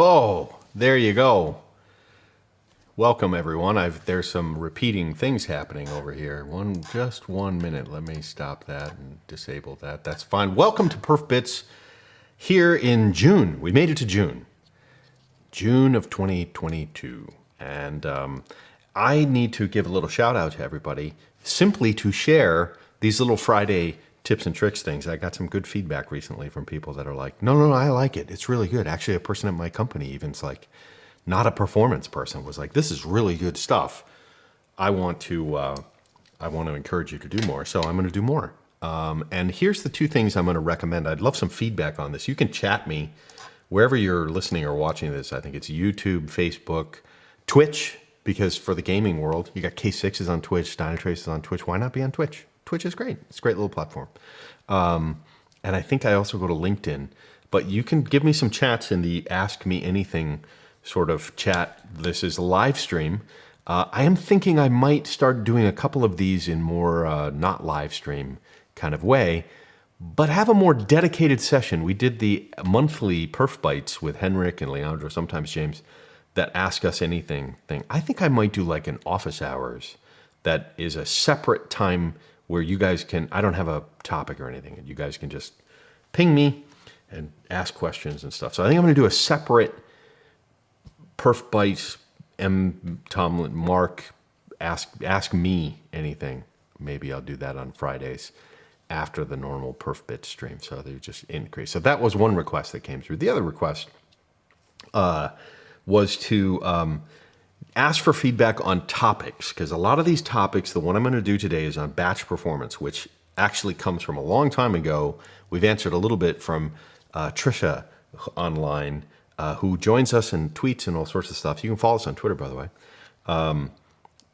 Oh, there you go. Welcome, everyone. There's some repeating things happening over here. Just 1 minute. Let me stop that and disable that. That's fine. Welcome to PerfBytes here in June. We made it to June of 2022. And I need to give a little shout out to everybody simply to share these little Friday tips and tricks things. I got some good feedback recently from people that are like, no, I like it. It's really good. Actually, a person at my company even's like, not a performance person, was like, this is really good stuff. I want to encourage you to do more. So I'm going to do more. And here's the two things I'm going to recommend. I'd love some feedback on this. You can chat me wherever you're listening or watching this. I think it's YouTube, Facebook, Twitch, because for the gaming world, you got K6 is on Twitch, Dynatrace is on Twitch. Why not be on Twitch? Twitch is great. It's a great little platform. And I think I also go to LinkedIn. But you can give me some chats in the Ask Me Anything sort of chat. This is a live stream. I am thinking I might start doing a couple of these in more not live stream kind of way, but have a more dedicated session. We did the monthly PerfBytes with Henrik and Leandro, sometimes James, that Ask Us Anything thing. I think I might do like an office hours that is a separate time where you guys can, I don't have a topic or anything, and you guys can just ping me and ask questions and stuff. So I think I'm going to do a separate PerfBytes, M. Tomlin, Mark, ask me anything. Maybe I'll do that on Fridays after the normal PerfBytes stream. So they just increase. So that was one request that came through. The other request was to ask for feedback on topics, because a lot of these topics, the one I'm going to do today is on batch performance, which actually comes from a long time ago. We've answered a little bit from Trisha online, who joins us and tweets and all sorts of stuff. You can follow us on Twitter, by the way.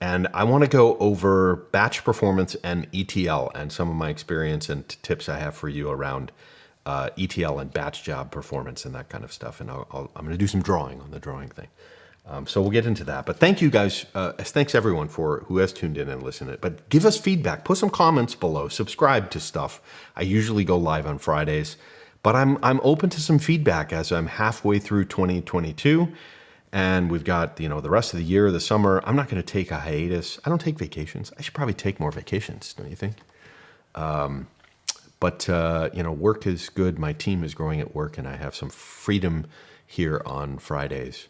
And I want to go over batch performance and ETL and some of my experience and tips I have for you around ETL and batch job performance and that kind of stuff. And I'm going to do some drawing on the drawing thing. So we'll get into that. But thank you guys. Thanks everyone who has tuned in and listened. But give us feedback. Put some comments below. Subscribe to stuff. I usually go live on Fridays. But I'm open to some feedback as I'm halfway through 2022. And we've got, the rest of the year, the summer. I'm not going to take a hiatus. I don't take vacations. I should probably take more vacations, don't you think? But work is good. My team is growing at work, and I have some freedom here on Fridays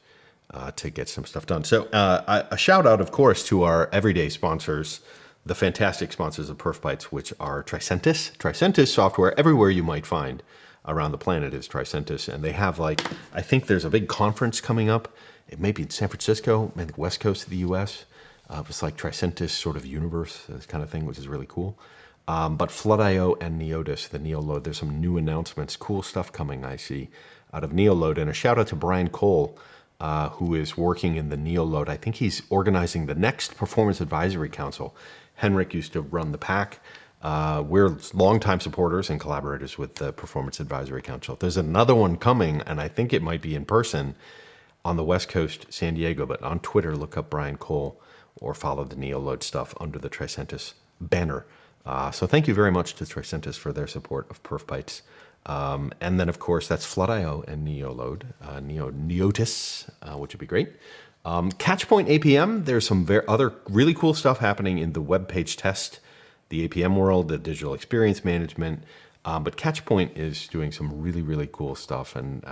to get some stuff done. So a shout out, of course, to our everyday sponsors, the fantastic sponsors of PerfBytes, which are Tricentis. Tricentis software, everywhere you might find around the planet is Tricentis. And they have I think there's a big conference coming up. It may be in San Francisco, maybe the west coast of the US. It's like Tricentis sort of universe, this kind of thing, which is really cool. But Flood.io and Neotis, the Neoload, there's some new announcements, cool stuff coming, I see, out of Neoload. And a shout out to Brian Cole, who is working in the Neoload. I think he's organizing the next Performance Advisory Council. Henrik used to run the pack. We're longtime supporters and collaborators with the Performance Advisory Council. There's another one coming, and I think it might be in person on the West Coast, San Diego. But on Twitter, look up Brian Cole or follow the Neoload stuff under the Tricentis banner. So thank you very much to Tricentis for their support of PerfBytes. And then, of course, that's Flood.io and Neoload, Neotis, which would be great. Catchpoint APM, there's some other really cool stuff happening in the web page test, the APM world, the digital experience management. But Catchpoint is doing some really, really cool stuff. And,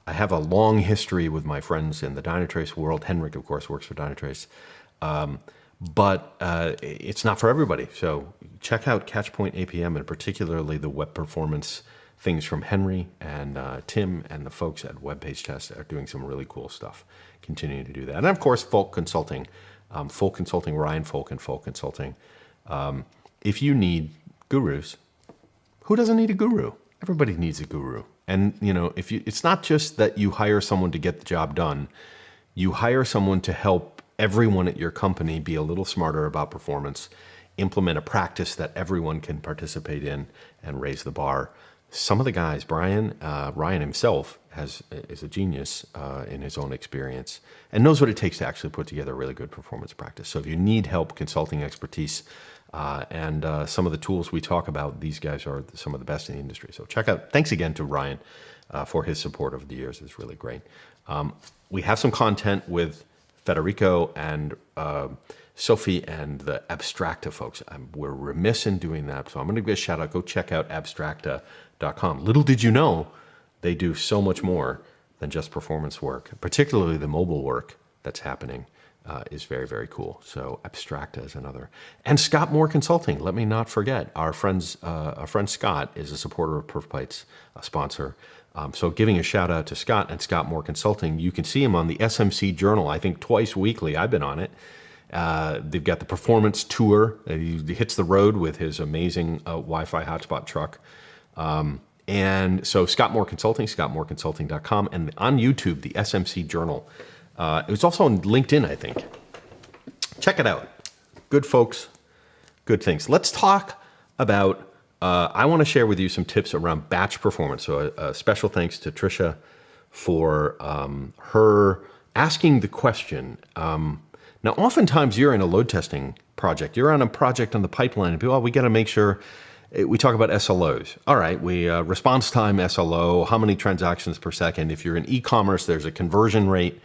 I have a long history with my friends in the Dynatrace world. Henrik, of course, works for Dynatrace. But it's not for everybody. So check out Catchpoint APM, and particularly the web performance things from Henry and Tim and the folks at Web Page Test are doing some really cool stuff, continuing to do that. And of course, Folk Consulting, Ryan Folk and Folk Consulting. If you need gurus, who doesn't need a guru? Everybody needs a guru. And it's not just that you hire someone to get the job done. You hire someone to help everyone at your company be a little smarter about performance, implement a practice that everyone can participate in, and raise the bar. Some of the guys, Ryan himself is a genius in his own experience and knows what it takes to actually put together a really good performance practice. So if you need help, consulting expertise, And some of the tools we talk about, these guys are some of the best in the industry. So check out, thanks again to Ryan for his support over the years. It's really great. We have some content with Federico and Sophie and the Abstracta folks. We're remiss in doing that, so I'm going to give a shout out. Go check out abstracta.com. Little did you know, they do so much more than just performance work, particularly the mobile work that's happening. Is very, very cool. So Abstracta is another. And Scott Moore Consulting, let me not forget. Our friend Scott is a supporter of PerfBytes, a sponsor. So giving a shout out to Scott and Scott Moore Consulting. You can see him on the SMC Journal, I think twice weekly. I've been on it. They've got the performance tour. He hits the road with his amazing Wi-Fi hotspot truck. And so Scott Moore Consulting, scottmooreconsulting.com, and on YouTube, the SMC Journal. It was also on LinkedIn, I think. Check it out. Good folks, good things. Let's talk about, I want to share with you some tips around batch performance. So a special thanks to Trisha for her asking the question. Now, oftentimes you're in a load testing project. You're on a project on the pipeline, and we got to make sure. We talk about SLOs. All right, response time SLO, how many transactions per second. If you're in e-commerce, there's a conversion rate.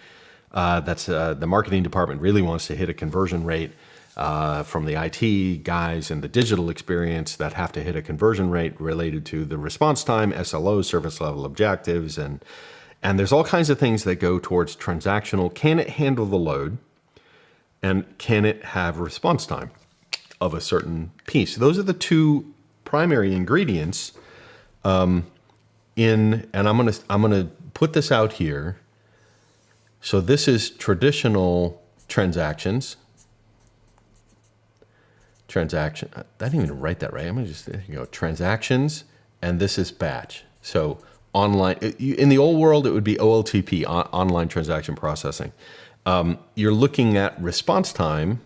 The marketing department really wants to hit a conversion rate from the IT guys and the digital experience that have to hit a conversion rate related to the response time, SLO, service level objectives, and there's all kinds of things that go towards transactional. Can it handle the load? And can it have response time of a certain piece? Those are the two primary ingredients and I'm gonna put this out here. So this is traditional transactions. I didn't even write that right. I'm gonna just, there you go, transactions, and this is batch. So online, in the old world, it would be OLTP, online transaction processing. You're looking at response time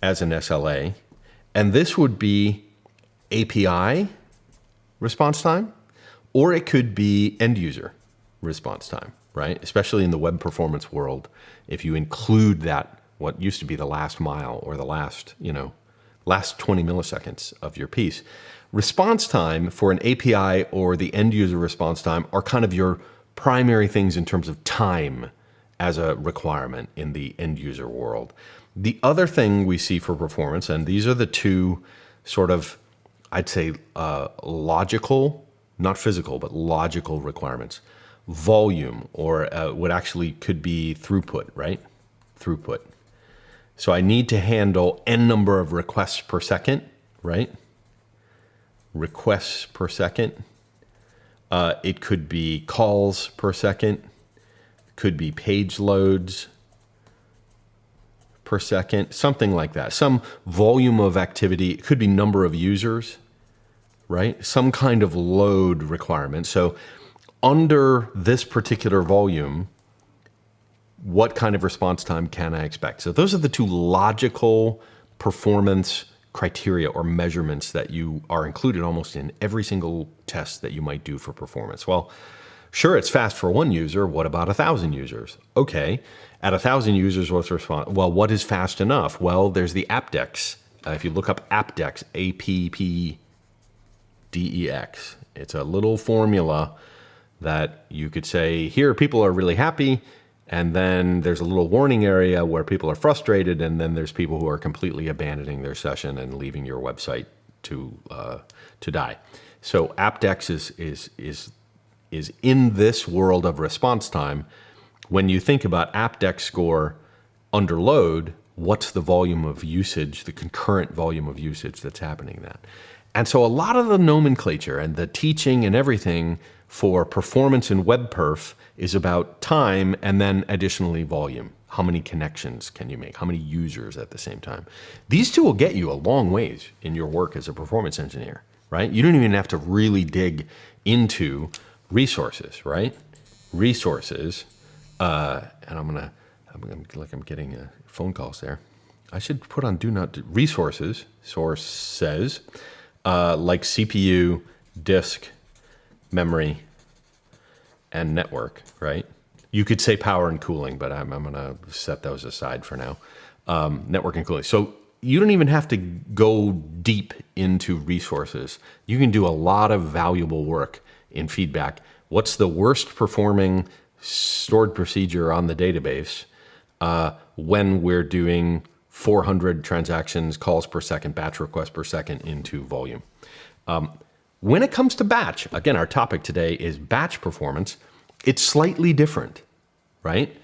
as an SLA, and this would be API response time, or it could be end user response time, right? Especially in the web performance world, if you include that, what used to be the last mile or the last 20 milliseconds of your piece. Response time for an API or the end user response time are kind of your primary things in terms of time as a requirement in the end user world. The other thing we see for performance, and these are the two sort of, I'd say, logical, not physical, but logical requirements. Volume, or what actually could be throughput, right? Throughput. So I need to handle N number of requests per second, right? Requests per second. It could be calls per second. Could be page loads per second, something like that. Some volume of activity. It could be number of users, right? Some kind of load requirement. So under this particular volume, what kind of response time can I expect? So those are the two logical performance criteria or measurements that you are included almost in every single test that you might do for performance. Well, sure, it's fast for one user. What about 1,000 users? Okay, at 1,000 users, what's the response? Well, what is fast enough? Well, there's the Apdex. If you look up Apdex, APPDEX, it's a little formula that you could say, here, people are really happy, and then there's a little warning area where people are frustrated, and then there's people who are completely abandoning their session and leaving your website to die. So Apdex is in this world of response time. When you think about Apdex score under load, what's the volume of usage, the concurrent volume of usage that's happening then? And so a lot of the nomenclature and the teaching and everything for performance in web perf is about time and then additionally volume. How many connections can you make? How many users at the same time? These two will get you a long ways in your work as a performance engineer, right? You don't even have to really dig into resources, right? Resources, and I'm getting phone calls there. I should put on do not resources, source says, like CPU, disk, memory, and network, right? You could say power and cooling, but I'm going to set those aside for now. Network and cooling. So you don't even have to go deep into resources. You can do a lot of valuable work in feedback. What's the worst performing stored procedure on the database when we're doing 400 transactions, calls per second, batch requests per second into volume? When it comes to batch, again, our topic today is batch performance. It's slightly different, right?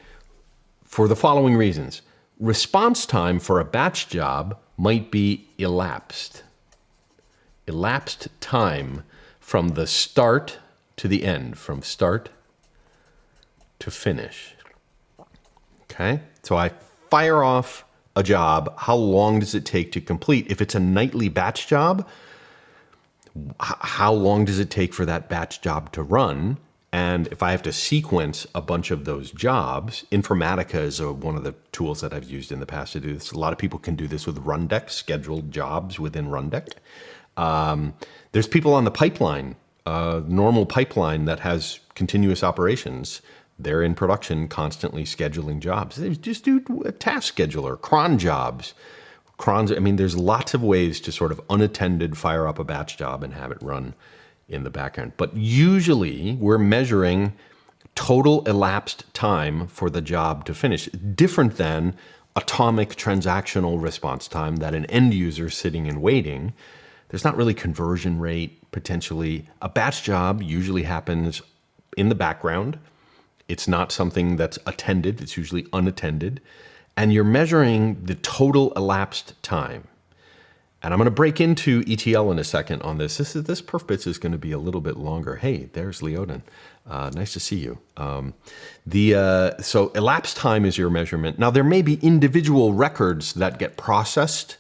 For the following reasons. Response time for a batch job might be elapsed. Elapsed time from the start to the end, from start to finish. Okay, so I fire off a job. How long does it take to complete? If it's a nightly batch job, how long does it take for that batch job to run? And if I have to sequence a bunch of those jobs, Informatica is one of the tools that I've used in the past to do this. A lot of people can do this with Rundeck, scheduled jobs within Rundeck. There's people on the pipeline, normal pipeline that has continuous operations. They're in production, constantly scheduling jobs. They just do a task scheduler, cron jobs. Crons, I mean, there's lots of ways to sort of unattended fire up a batch job and have it run in the background. But usually we're measuring total elapsed time for the job to finish, different than atomic transactional response time that an end user sitting and waiting. There's not really conversion rate, potentially. A batch job usually happens in the background. It's not something that's attended, it's usually unattended. And you're measuring the total elapsed time. And I'm going to break into ETL in a second on this. This PerfBytes is going to be a little bit longer. Hey, there's Leoden. Nice to see you. So elapsed time is your measurement. Now, there may be individual records that get processed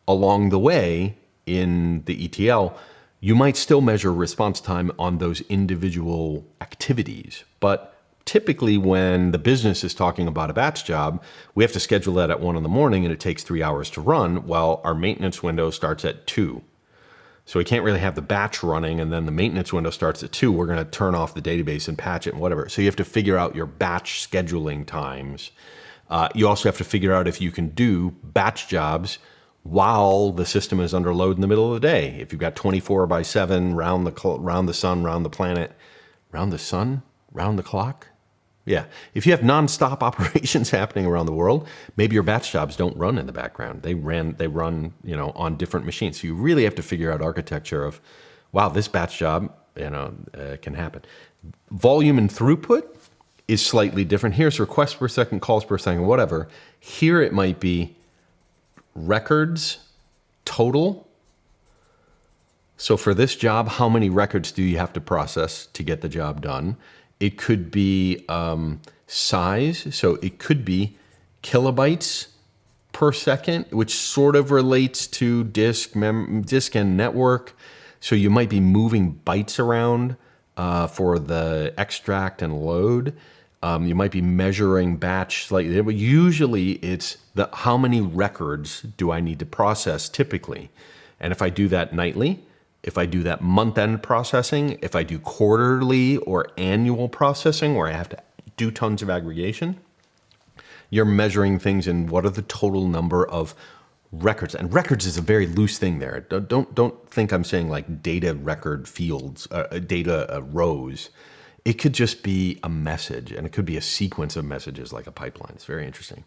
along the way in the ETL. You might still measure response time on those individual activities. But typically when the business is talking about a batch job, we have to schedule that at 1 a.m. and it takes 3 hours to run, while our maintenance window starts at 2. So we can't really have the batch running and then the maintenance window starts at 2. We're going to turn off the database and patch it and whatever. So you have to figure out your batch scheduling times. You also have to figure out if you can do batch jobs while the system is under load in the middle of the day. If you've got 24/7 round the sun, round the planet, round the sun, round the clock. Yeah, if you have nonstop operations happening around the world, maybe your batch jobs don't run in the background. They run, on different machines. So you really have to figure out architecture of, wow, this batch job, can happen. Volume and throughput is slightly different. Here's requests per second, calls per second, whatever. Here it might be records total. So for this job, how many records do you have to process to get the job done? It could be size, so it could be kilobytes per second, which sort of relates to disk and network. So you might be moving bytes around for the extract and load. You might be measuring batch slightly, but usually it's how many records do I need to process typically. And if I do that nightly, if I do that month-end processing, if I do quarterly or annual processing where I have to do tons of aggregation, you're measuring things in what are the total number of records. And records is a very loose thing there. Don't think I'm saying like data record fields, data rows. It could just be a message, and it could be a sequence of messages like a pipeline. It's very interesting.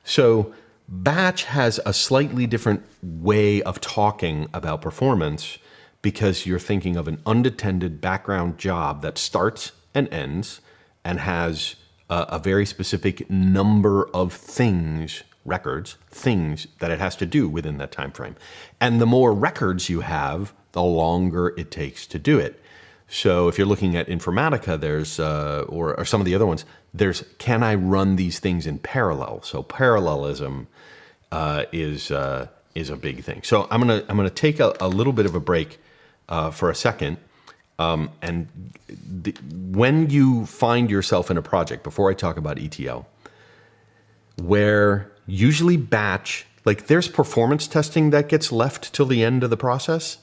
So batch has a slightly different way of talking about performance, because you're thinking of an unattended background job that starts and ends and has a very specific number of things, records, things that it has to do within that time frame. And the more records you have, the longer it takes to do it. So if you're looking at Informatica, there's, or some of the other ones, there's, can I run these things in parallel? So parallelism is a big thing. So I'm gonna take a little bit of a break for a second. When you find yourself in a project, before I talk about ETL, where usually batch, like there's performance testing that gets left till the end of the process.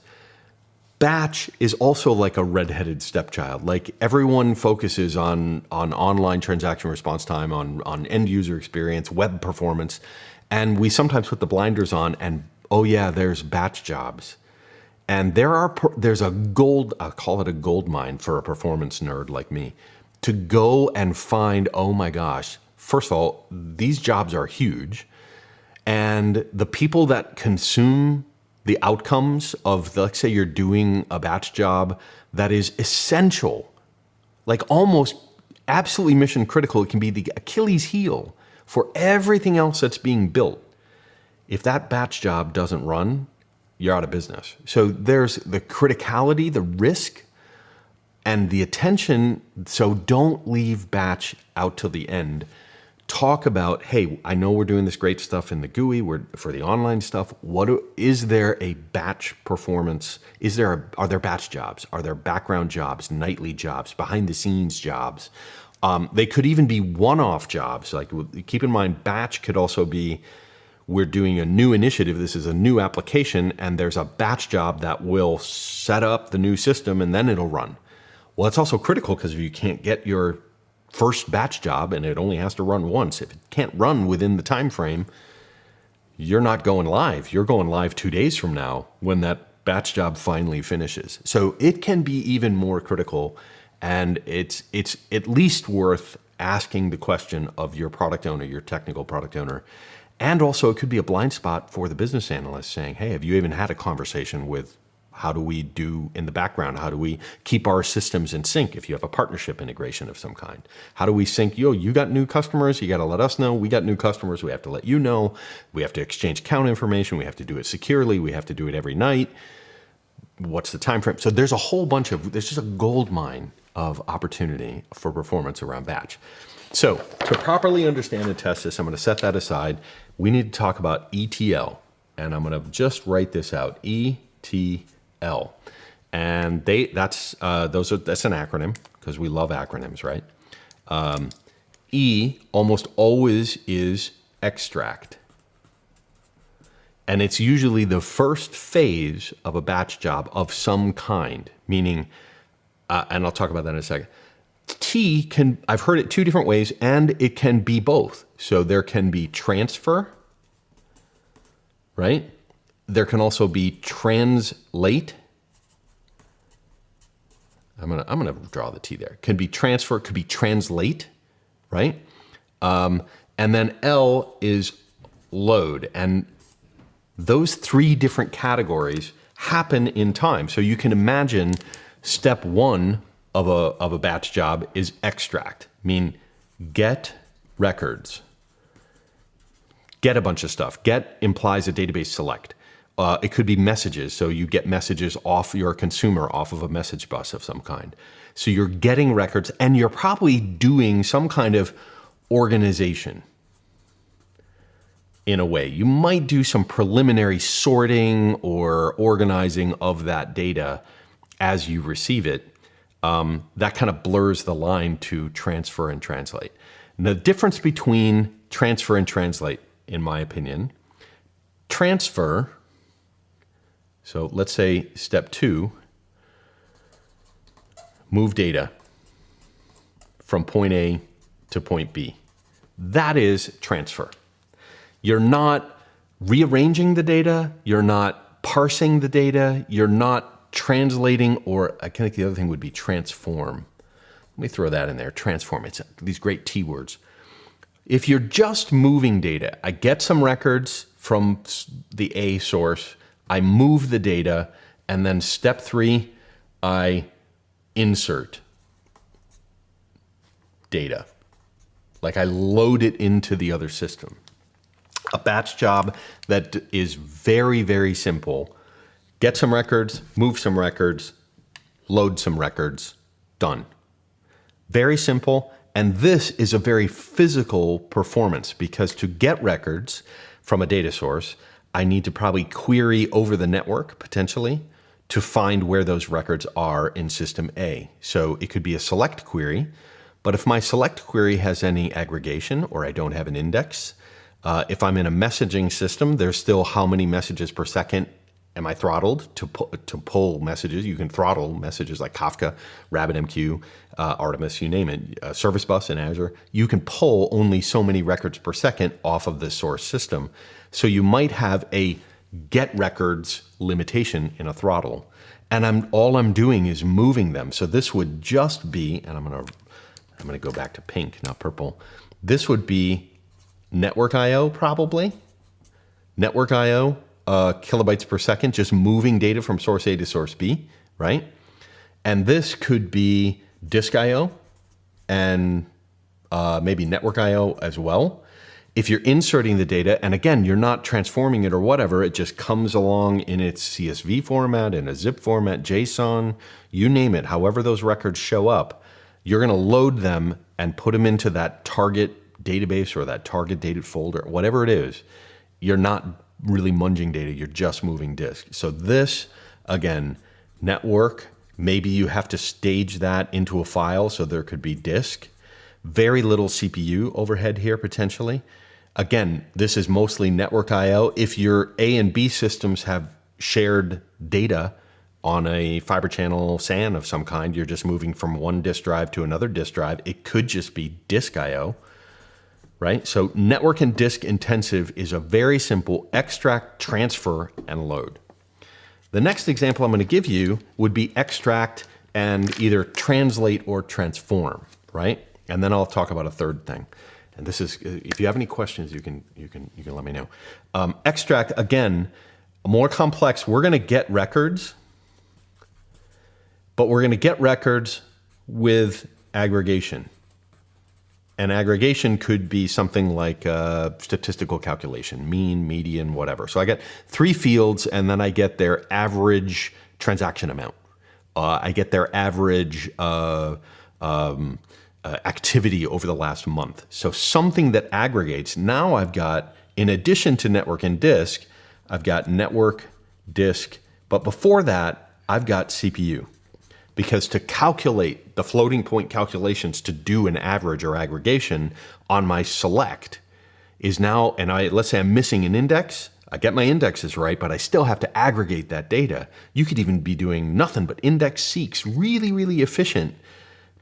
Batch is also like a redheaded stepchild. Like everyone focuses on online transaction response time, on end user experience, web performance. And we sometimes put the blinders on and, oh yeah, there's batch jobs. And there's a gold, I'll call it a gold mine for a performance nerd like me, to go and find, oh my gosh, first of all, these jobs are huge. And the people that consume the outcomes of, let's say you're doing a batch job that is essential, like almost absolutely mission critical. It can be the Achilles heel for everything else that's being built. If that batch job doesn't run, you're out of business. So there's the criticality, the risk, and the attention. So don't leave batch out till the end. Talk about, hey, I know we're doing this great stuff in the GUI, for the online stuff. Is there a batch performance? Are there batch jobs? Are there background jobs, nightly jobs, behind the scenes jobs? They could even be one-off jobs. Like, keep in mind, batch could also be, we're doing a new initiative. This is a new application, and there's a batch job that will set up the new system, and then it'll run. Well, it's also critical because if you can't get your first batch job and it only has to run once, if it can't run within the time frame, you're not going live. You're going live 2 days from now when that batch job finally finishes. So it can be even more critical, and it's at least worth asking the question of your product owner, your technical product owner. And also it could be a blind spot for the business analyst saying, hey, have you even had a conversation with, how do we do in the background? How do we keep our systems in sync if you have a partnership integration of some kind? How do we sync, you got new customers, you got to let us know. We got new customers, we have to let you know. We have to exchange account information. We have to do it securely. We have to do it every night. What's the time frame? So there's a whole bunch there's just a gold mine of opportunity for performance around batch. So to properly understand and test this, I'm going to set that aside. We need to talk about ETL, and I'm going to just write this out, ETL. And that's an acronym because we love acronyms, right? E almost always is extract. And it's usually the first phase of a batch job of some kind, meaning, and I'll talk about that in a second. T I've heard it two different ways, and it can be both. So there can be transfer, right? There can also be translate. I'm gonna draw the T there. Can be transfer, could be translate, right? And then L is load. And those three different categories happen in time. So you can imagine step one of a batch job is extract, mean get records, get a bunch of stuff. Get implies a database select. It could be messages, so you get messages off your consumer, off of a message bus of some kind. So you're getting records, and you're probably doing some kind of organization in a way. You might do some preliminary sorting or organizing of that data as you receive it. That kind of blurs the line to transfer and translate. And the difference between transfer and translate, in my opinion, transfer, so let's say step 2, move data from point A to point B. That is transfer. You're not rearranging the data, you're not parsing the data, you're not translating, or I think the other thing would be transform. Let me throw that in there, transform. It's these great T words. If you're just moving data, I get some records from the A source, I move the data, and then step 3, I insert data. Like I load it into the other system. A batch job that is very, very simple. Get some records, move some records, load some records, done. Very simple. And this is a very physical performance because to get records from a data source, I need to probably query over the network potentially to find where those records are in system A. So it could be a select query, but if my select query has any aggregation or I don't have an index, if I'm in a messaging system, there's still how many messages per second Am I throttled to pull messages? You can throttle messages like Kafka, RabbitMQ, Artemis, you name it, Service Bus in Azure. You can pull only so many records per second off of the source system. So you might have a get records limitation in a throttle. And all I'm doing is moving them. So this would just be, and I'm gonna go back to pink, not purple. This would be network I/O probably. Network I/O, kilobytes per second, just moving data from source A to source B, right? And this could be disk I/O and maybe network I/O as well. If you're inserting the data, and again, you're not transforming it or whatever, it just comes along in its CSV format, in a zip format, JSON, you name it, however those records show up, you're gonna load them and put them into that target database or that target dated folder, whatever it is. You're not really munging data, you're just moving disk. So this, again, network, maybe you have to stage that into a file so there could be disk. Very little CPU overhead here potentially. Again, this is mostly network I/O. If your A and B systems have shared data on a fiber channel SAN of some kind, you're just moving from one disk drive to another disk drive. It could just be disk I/O, right? So network and disk intensive is a very simple extract, transfer, and load. The next example I'm going to give you would be extract and either translate or transform, right? And then I'll talk about a third thing. And this is, if you have any questions, you can let me know. Extract, again, more complex. We're going to get records, but we're going to get records with aggregation. And aggregation could be something like statistical calculation, mean, median, whatever. So I get 3 fields, and then I get their average transaction amount. I get their average activity over the last month. So something that aggregates. Now I've got, in addition to network and disk, I've got network, disk, but before that, I've got CPU. Because to calculate the floating point calculations to do an average or aggregation on my select is now, and let's say I'm missing an index, I get my indexes right, but I still have to aggregate that data. You could even be doing nothing but index seeks, really, really efficient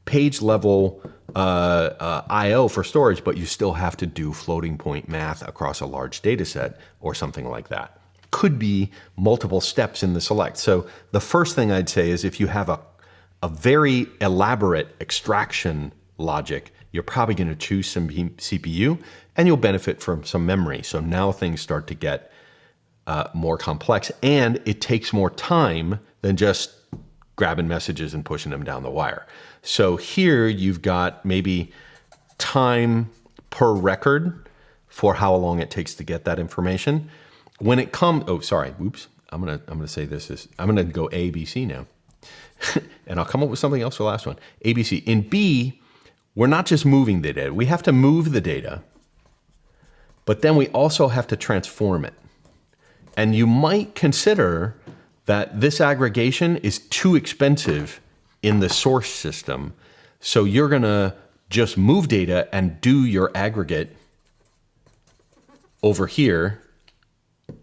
page level I/O for storage, but you still have to do floating point math across a large data set or something like that. Could be multiple steps in the select. So the first thing I'd say is if you have a very elaborate extraction logic, you're probably going to choose some CPU and you'll benefit from some memory. So now things start to get more complex, and it takes more time than just grabbing messages and pushing them down the wire. So here you've got maybe time per record for how long it takes to get that information. When it comes, oh, sorry, whoops. I'm gonna say this is, I'm gonna go A, B, C now. And I'll come up with something else for the last one. A, B, C. In B, we're not just moving the data. We have to move the data, but then we also have to transform it. And you might consider that this aggregation is too expensive in the source system. So you're gonna just move data and do your aggregate over here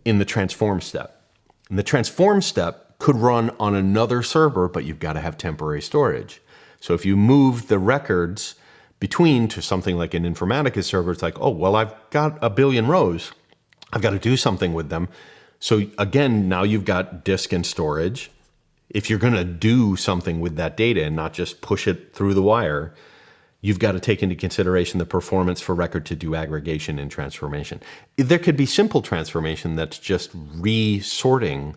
in the transform step. And the transform step could run on another server, but you've got to have temporary storage. So if you move the records between to something like an Informatica server, it's like, oh, well, I've got a billion rows. I've got to do something with them. So again, now you've got disk and storage. If you're going to do something with that data and not just push it through the wire, you've got to take into consideration the performance for record to do aggregation and transformation. There could be simple transformation that's just resorting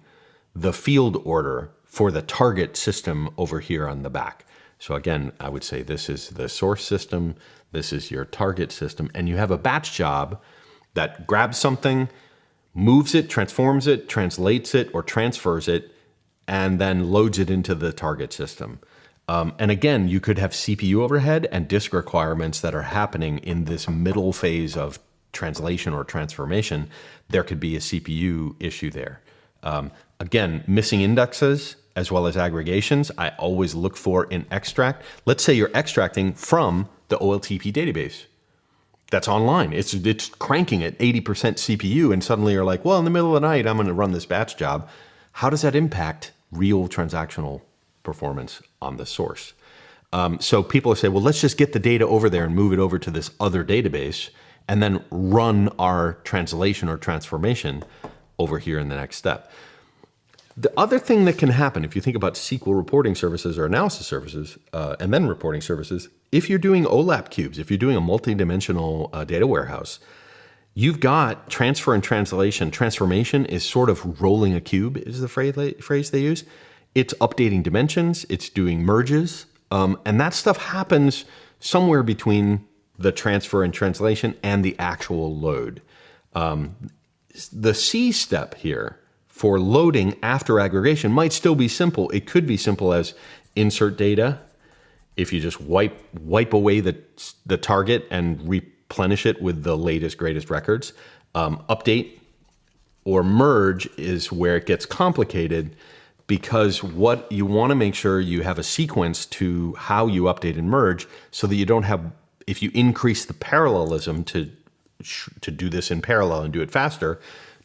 the field order for the target system over here on the back. So again, I would say this is the source system, this is your target system, and you have a batch job that grabs something, moves it, transforms it, translates it, or transfers it, and then loads it into the target system. And again, you could have CPU overhead and disk requirements that are happening in this middle phase of translation or transformation. There could be a CPU issue there. Again, missing indexes as well as aggregations, I always look for in extract. Let's say you're extracting from the OLTP database. That's online. It's cranking at 80% CPU, and suddenly you're like, well, in the middle of the night, I'm going to run this batch job. how does that impact real transactional performance on the source? So people say, well, let's just get the data over there and move it over to this other database and then run our translation or transformation over here in the next step. The other thing that can happen, if you think about SQL reporting services or analysis services, and then reporting services, if you're doing OLAP cubes, if you're doing a multi-dimensional data warehouse, you've got transfer and translation. Transformation is sort of rolling a cube, is the phrase they use. It's updating dimensions, it's doing merges, and that stuff happens somewhere between the transfer and translation and the actual load. The C step here for loading after aggregation might still be simple. It could be simple as insert data. If you just wipe away the target and replenish it with the latest, greatest records. Update or merge is where it gets complicated, because what you want to make sure you have a sequence to how you update and merge so that you don't have, if you increase the parallelism to do this in parallel and do it faster,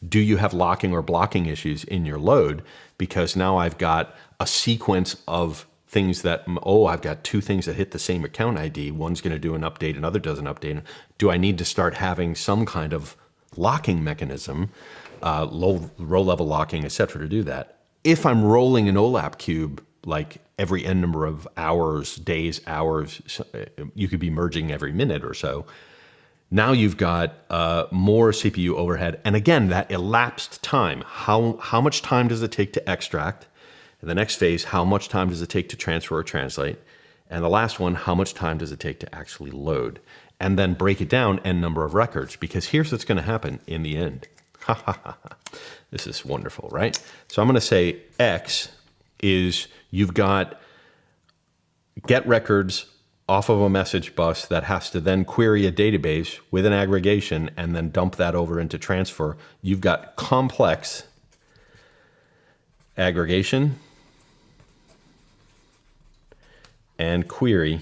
do you have locking or blocking issues in your load? Because now I've got a sequence of things that, I've got two things that hit the same account ID. One's going to do an update, another does an update. Do I need to start having some kind of locking mechanism, row level locking, et cetera, to do that? If I'm rolling an OLAP cube, like every n number of hours, days, hours, you could be merging every minute or so. Now you've got more CPU overhead. And again, that elapsed time. How much time does it take to extract? And the next phase, how much time does it take to transfer or translate? And the last one, how much time does it take to actually load? And then break it down n number of records, because here's what's going to happen in the end. This is wonderful, right? So I'm going to say X is you've got get records off of a message bus that has to then query a database with an aggregation and then dump that over into transfer. You've got complex aggregation and query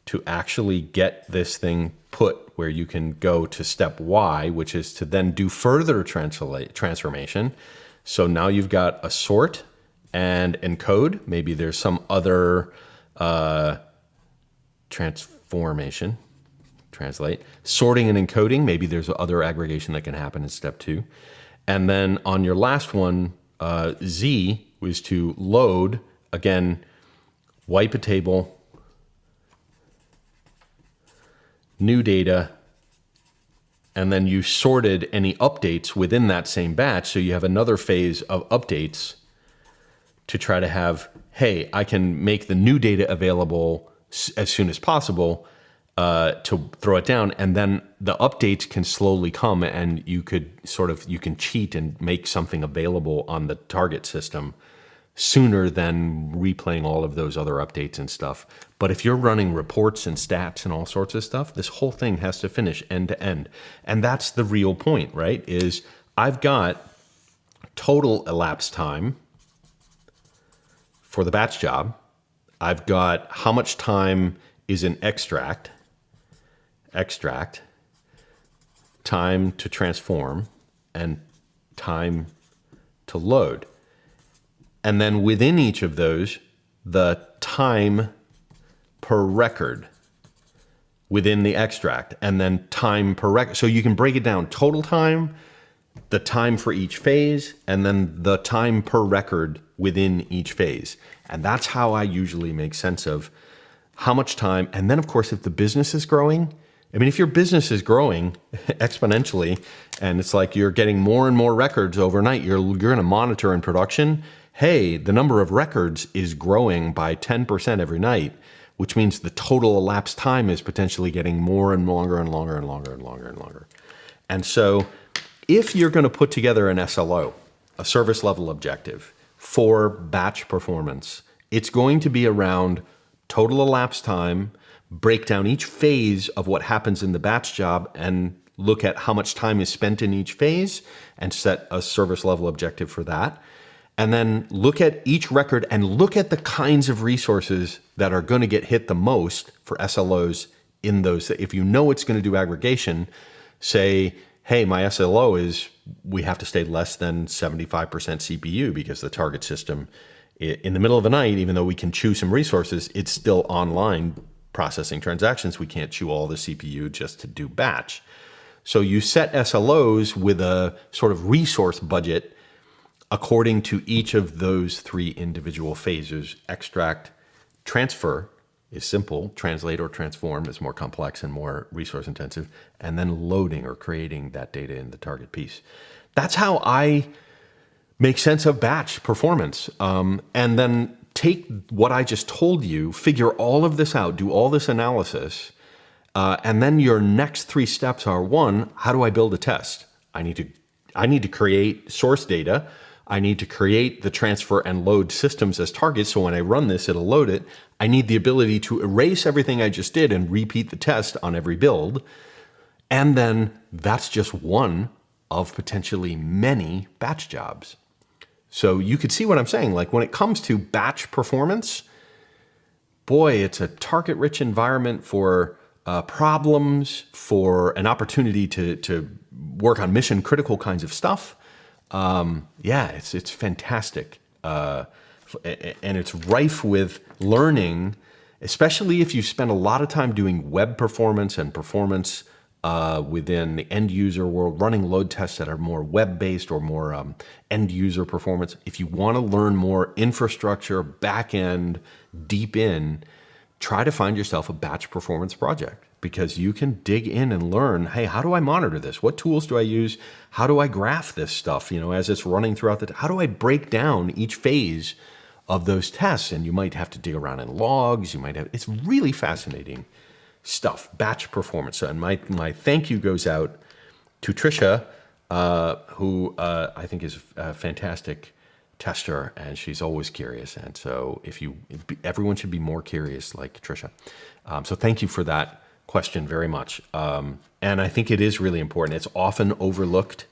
to actually get this thing put where you can go to step Y, which is to then do further transformation. So now you've got a sort and encode. Maybe there's some other transformation, translate, sorting and encoding. Maybe there's other aggregation that can happen in step 2. And then on your last one, Z was to load, again, wipe a table, new data, and then you sorted any updates within that same batch. So you have another phase of updates to try to have, hey, I can make the new data available as soon as possible to throw it down. And then the updates can slowly come and you can cheat and make something available on the target system sooner than replaying all of those other updates and stuff. But if you're running reports and stats and all sorts of stuff, this whole thing has to finish end to end. And that's the real point, right? Is I've got total elapsed time for the batch job. I've got how much time is in extract, time to transform, and time to load. And then within each of those, the time per record within the extract, and then time per record. So you can break it down, total time, the time for each phase, and then the time per record within each phase. And that's how I usually make sense of how much time. And then, of course, if the business is growing, I mean, if your business is growing exponentially, and it's like you're getting more and more records overnight, you're going to monitor in production, hey, the number of records is growing by 10% every night, which means the total elapsed time is potentially getting more and longer and longer and longer and longer and longer. And so if you're going to put together an SLO, a service level objective for batch performance, it's going to be around total elapsed time, break down each phase of what happens in the batch job and look at how much time is spent in each phase and set a service level objective for that. And then look at each record and look at the kinds of resources that are going to get hit the most for SLOs in those. If you know it's going to do aggregation, say hey, my SLO is we have to stay less than 75% CPU because the target system in the middle of the night, even though we can chew some resources, it's still online processing transactions. We can't chew all the CPU just to do batch. So you set SLOs with a sort of resource budget according to each of those three individual phases. Extract, transfer is simple. Translate or transform is more complex and more resource intensive. And then loading or creating that data in the target piece. That's how I make sense of batch performance. And then take what I just told you, figure all of this out, do all this analysis, and then your next three steps are: one, how do I build a test? I need to create source data. I need to create the transfer and load systems as targets, so when I run this, it'll load it. I need the ability to erase everything I just did and repeat the test on every build. And then that's just one of potentially many batch jobs. So you could see what I'm saying. Like, when it comes to batch performance, boy, it's a target-rich environment for problems, for an opportunity to work on mission-critical kinds of stuff. Yeah, it's fantastic. And it's rife with learning, especially if you spend a lot of time doing web performance and performance within the end user world, running load tests that are more web-based or more end user performance. If you want to learn more infrastructure, back-end, deep in, try to find yourself a batch performance project, because you can dig in and learn, hey, how do I monitor this? What tools do I use? How do I graph this stuff, as it's running throughout how do I break down each phase of those tests? And you might have to dig around in logs. It's really fascinating stuff, batch performance. And my thank you goes out to Trisha, who I think is a fantastic tester, and she's always curious. And so everyone should be more curious like Trisha. So thank you for that question very much. And I think it is really important. It's often overlooked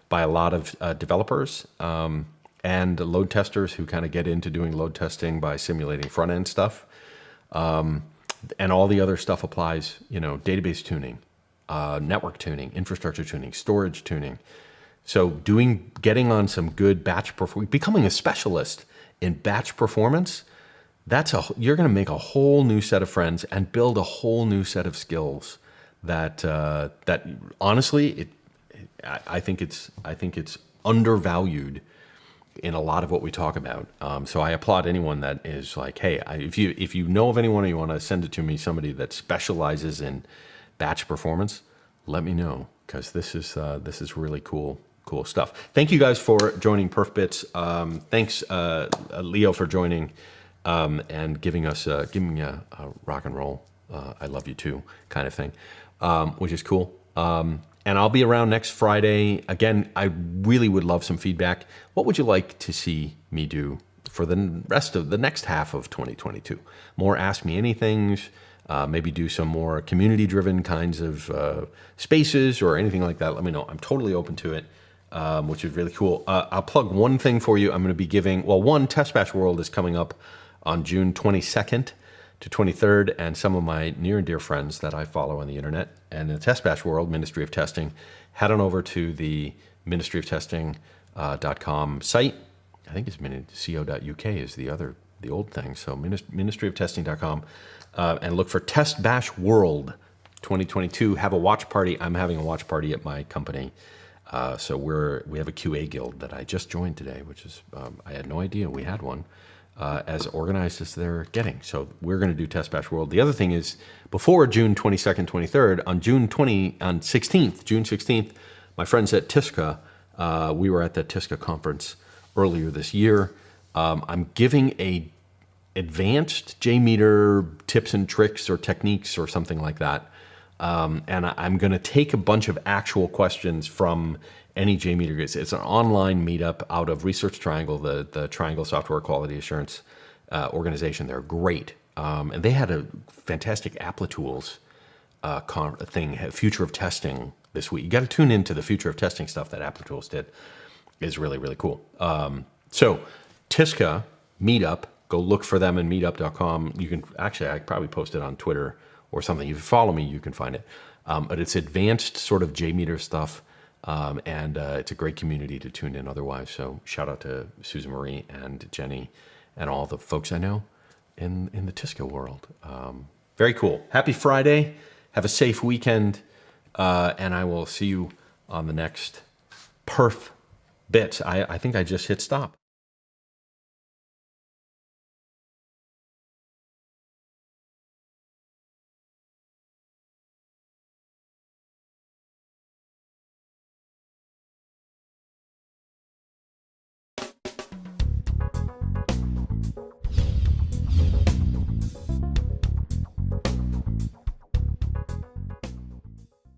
by a lot of developers and load testers who kind of get into doing load testing by simulating front end stuff. And all the other stuff applies, database tuning, network tuning, infrastructure tuning, storage tuning. So getting on some good batch performance, becoming a specialist in batch performance, you're going to make a whole new set of friends and build a whole new set of skills that honestly, I think it's undervalued in a lot of what we talk about. So I applaud anyone that is like, hey, if you know of anyone or you want to send it to me, somebody that specializes in batch performance, let me know, because this is really cool stuff. Thank you guys for joining PerfBytes. Thanks, Leo, for joining and giving me a rock and roll, I love you too kind of thing, which is cool. And I'll be around next Friday. Again, I really would love some feedback. What would you like to see me do for the rest of the next half of 2022? More Ask Me Anythings, maybe do some more community-driven kinds of spaces or anything like that. Let me know. I'm totally open to it, which is really cool. I'll plug one thing for you. I'm going to be giving, Test Bash World is coming up on June 22nd to 23rd, and some of my near and dear friends that I follow on the internet and in the Test Bash World, Ministry of Testing, head on over to the ministryoftesting.com site. I think it's co.uk is the old thing. So ministryoftesting.com and look for Test Bash World 2022. Have a watch party. I'm having a watch party at my company. So we have a QA guild that I just joined today, which is I had no idea we had one. As organized as they're getting. So we're going to do Test Bash World. The other thing is, before June 22nd, 23rd, on June 16th, my friends at TISCA, we were at the TISCA conference earlier this year. I'm giving a advanced JMeter tips and tricks or techniques or something like that. And I'm going to take a bunch of actual questions from any JMeter. It's an online meetup out of Research Triangle, the Triangle Software Quality Assurance organization. They're great. And they had a fantastic Applitools thing, Future of Testing this week. You got to tune into the Future of Testing stuff that Applitools did. Is really, really cool. So TISCA meetup, go look for them in meetup.com. You can actually, I probably post it on Twitter or something. If you follow me, you can find it. But it's advanced sort of JMeter stuff. And it's a great community to tune in otherwise. So shout out to Susan Marie and Jenny and all the folks I know in the Tisco world. Very cool. Happy Friday. Have a safe weekend. And I will see you on the next Perf Bits. I think I just hit stop.